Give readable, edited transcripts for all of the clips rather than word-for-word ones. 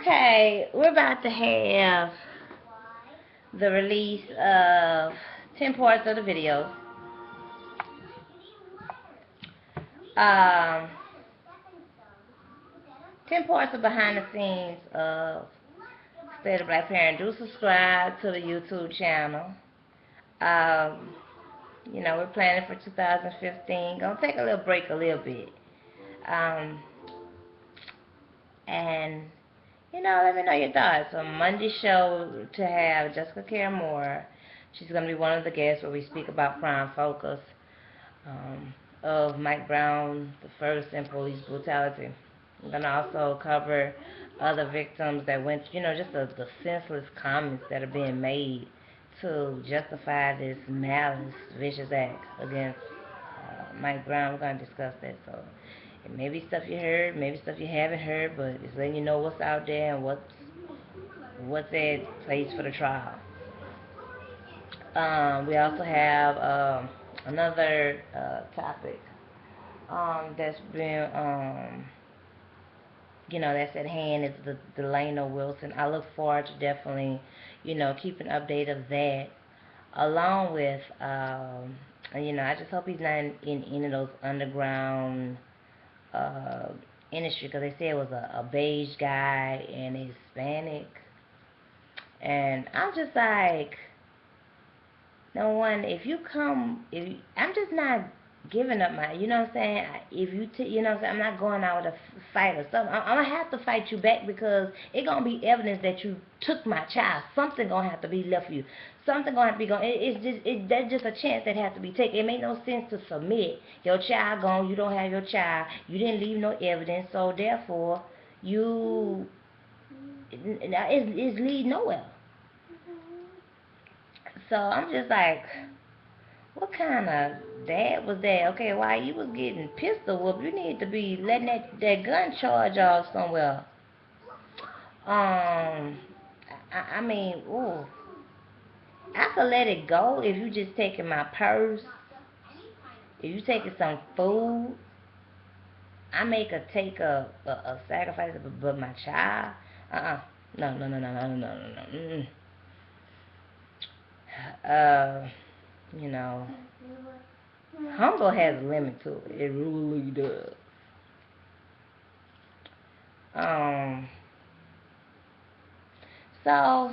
Okay, we're about to have the release of 10 parts of the video. Um, 10 parts of behind the scenes of State of Black Parent. Do subscribe to the YouTube channel. We're planning for 2015. Gonna take a little break a little bit. Um, and let me know your thoughts. On Monday's show to have Jessica Care Moore. She's going to be one of the guests where we speak about prime focus of Mike Brown, the first, and police brutality. I'm going to also cover other victims that went, just the senseless comments that are being made to justify this malice, vicious act against Mike Brown. We're going to discuss that. So it may be stuff you heard, maybe stuff you haven't heard, but it's letting you know what's out there and what's at place for the trial. We also have another topic that's been, that's at hand is the Delano Wilson. I look forward to definitely, keep an update of that, along with, I just hope he's not in any of those underground industry, because they said it was a beige guy and Hispanic, and I'm just like, no one, I'm just not giving up my, you know what I'm saying, if you, you know what I'm saying, I'm not going out with a fight or something. I'm gonna have to fight you back, because it's gonna be evidence that you took my child. Something gonna have to be left for you. Something gonna have to be gone. That's just a chance that has to be taken. It make no sense to submit your child gone. You don't have your child. You didn't leave no evidence, so therefore it's lead nowhere. So I'm just like, what kind of dad was that? Okay, while you was getting pistol whooped, you need to be letting that gun charge off somewhere. I mean, ooh, I could let it go if you just taking my purse, if you taking some food. I make a take a sacrifice, but my child, no, no, no, no, no, no, no, no. You know, humble has a limit to it. It really does. So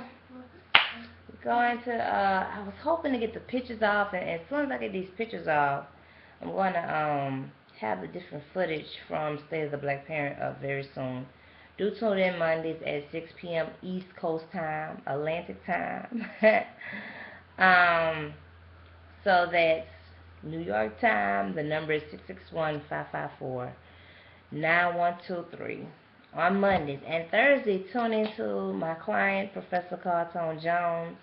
going to, I was hoping to get the pictures off, and as soon as I get these pictures off, I'm going to have the different footage from State of the Black Parent up very soon. Do tune in Mondays at 6 p.m. East Coast time, Atlantic time. So that's New York time. The number is 661-554-9123 on Mondays. And Thursday, tune into my client, Professor Carlton Jones,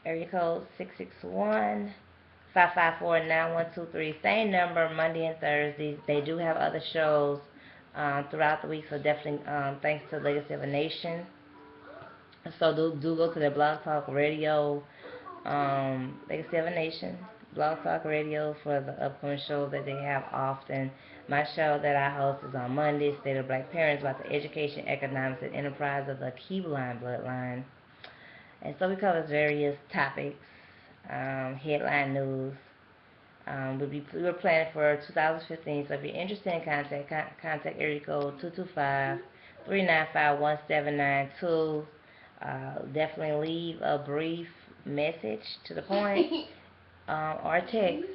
area code 661-554-9123. Same number, Monday and Thursday. They do have other shows throughout the week, so definitely thanks to Legacy of a Nation. So do go to their Blog Talk Radio, Legacy of a Nation, Blog Talk Radio, for the upcoming shows that they have often. My show that I host is on Monday, State of Black Parents, about the education, economics, and enterprise of the Keebline bloodline. And so we cover various topics, headline news. We're planning for 2015, so if you're interested in contact area code 225-395-1792. Definitely leave a brief message to the point, or text.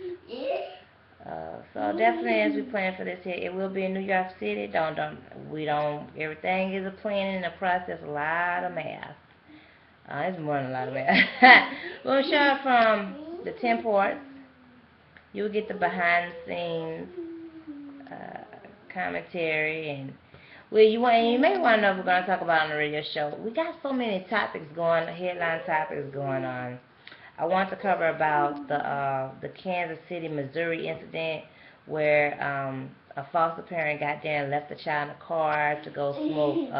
So definitely, as we plan for this here, it will be in New York City. Everything is a planning and a process, a lot of math. It's more than a lot of math. We'll show it from the 10 parts. You'll get the behind the scenes commentary, and you may want to know what we're going to talk about on the radio show. We got so many topics headline topics going on. I want to cover about the Kansas City, Missouri incident where a foster parent got there and left the child in the car to go smoke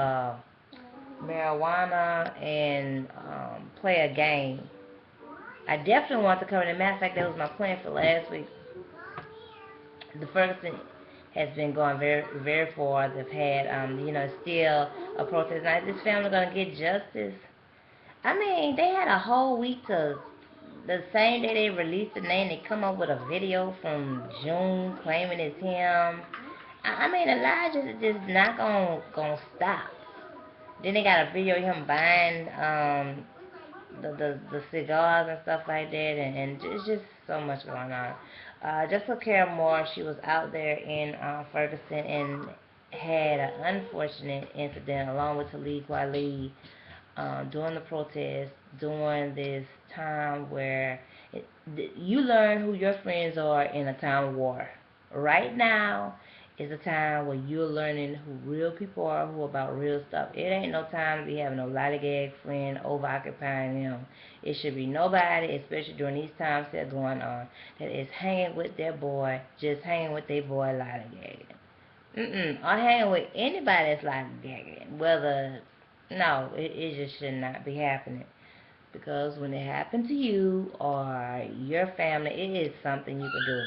marijuana and play a game. I definitely want to cover the matter of fact, that was my plan for last week. The Ferguson has been going very, very far. They've had, still a protest. Now, is this family gonna get justice? I mean, they had a whole week to. The same day they released the name, they come up with a video from June claiming it's him. I mean, Elijah is just not gonna stop. Then they got a video of him buying the cigars and stuff like that, and it's just so much going on. Jessica Care Moore, she was out there in Ferguson and had an unfortunate incident along with Tariq Waleed during the protest, during this time where you learn who your friends are in a time of war. Right now is a time where you're learning who real people are, who about real stuff. It ain't no time to be having no lollygag friend over occupying them. It should be nobody, especially during these times that's going on, that is hanging with their boy, just hanging with their boy lollygagging. Or hanging with anybody that's lollygagging. Whether, no, it just should not be happening. Because when it happened to you or your family, it is something you can do.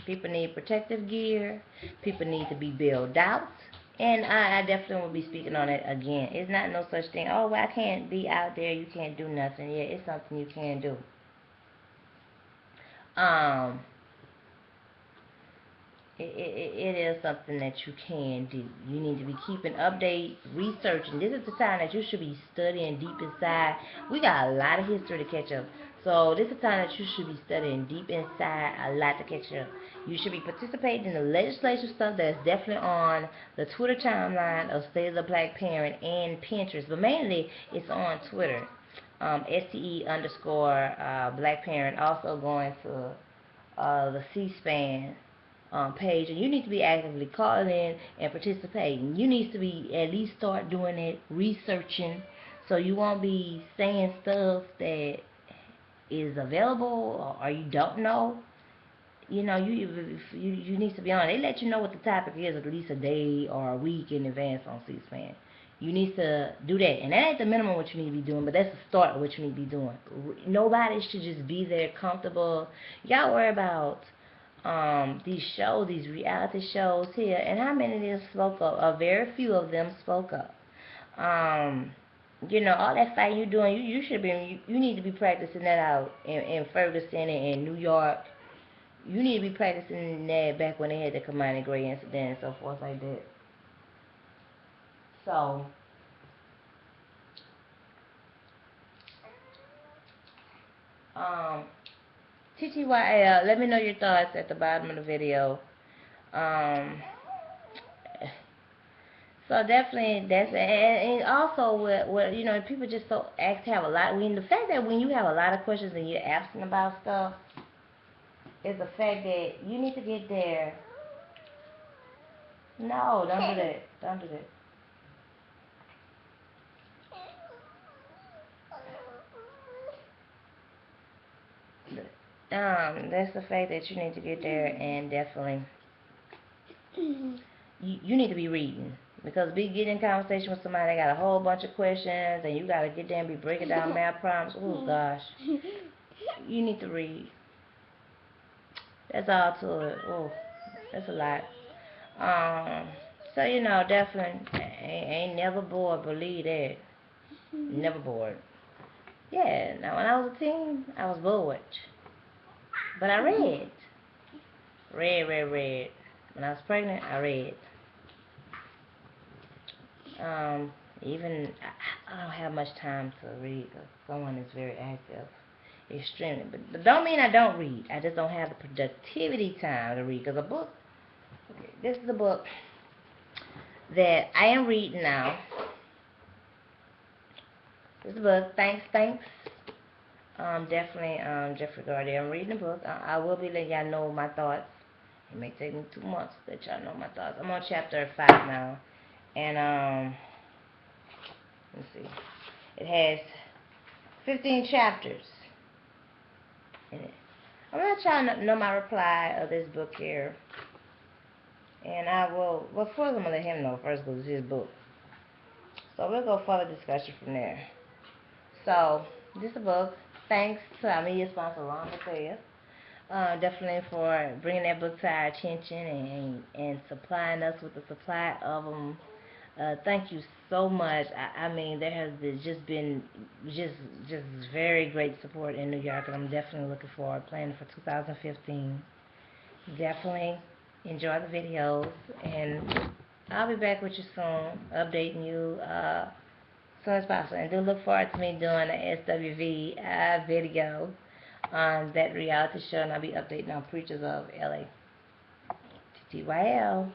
People need protective gear. People need to be bailed out. And I definitely will be speaking on it again. It's not no such thing, oh, well, I can't be out there, you can't do nothing. Yeah, it's something you can do. It is something that you can do. You need to be keeping update, researching. This is the time that you should be studying deep inside. We got a lot of history to catch up. So this is the time that you should be studying deep inside, a lot to catch up. You should be participating in the legislative stuff that's definitely on the Twitter timeline of State of the Black Parent and Pinterest. But mainly, it's on Twitter. STE underscore Black Parent. Also going to the C-SPAN page, and you need to be actively calling in and participating. You need to be at least start doing it, researching, so you won't be saying stuff that is available or you don't know. You know, you need to be on. They let you know what the topic is at least a day or a week in advance on C-SPAN. You need to do that, and that ain't the minimum what you need to be doing, but that's the start of what you need to be doing. Nobody should just be there comfortable. Y'all worry about these shows, these reality shows here, and how many of them spoke up? A very few of them spoke up. All that fighting you doing, you should be, you need to be practicing that out in Ferguson and in New York. You need to be practicing that back when they had the Kamani Gray incident and so forth like that. So, TTYL, let me know your thoughts at the bottom of the video. So definitely and also what people just so ask to have a lot. When the fact that when you have a lot of questions and you're asking about stuff is the fact that you need to get there. No, don't do that. Don't do that. That's the fact that you need to get there, and definitely you need to be reading, because be getting in conversation with somebody that got a whole bunch of questions and you gotta get there and be breaking down math problems. Oh gosh, you need to read. That's all to it. Oh, that's a lot. So definitely ain't never bored. Believe that. Never bored. Yeah. Now when I was a teen, I was bored, but I read. Read. When I was pregnant, I read. Even I don't have much time to read because someone is very active, extremely. But don't mean I don't read. I just don't have the productivity time to read. Because a book, okay, this is a book that I am reading now. This is a book, Thanks. Definitely, Jeffrey Gardy. I'm reading the book. I will be letting y'all know my thoughts. It may take me 2 months to let y'all know my thoughts. I'm on chapter 5 now. And, let's see. It has 15 chapters in it. I'm going to try to know my reply of this book here. And I will, well, first I'm going to let him know first because it's his book. So we'll go further discussion from there. So, this is a book. Thanks to our media sponsor, Ron McClure. definitely for bringing that book to our attention and supplying us with the supply of them. Thank you so much. I mean, there has just been just just very great support in New York, and I'm definitely looking forward planning for 2015. Definitely enjoy the videos, and I'll be back with you soon, updating you as soon as possible. And do look forward to me doing a SWV video on that reality show, and I'll be updating on Preachers of LA. TTYL.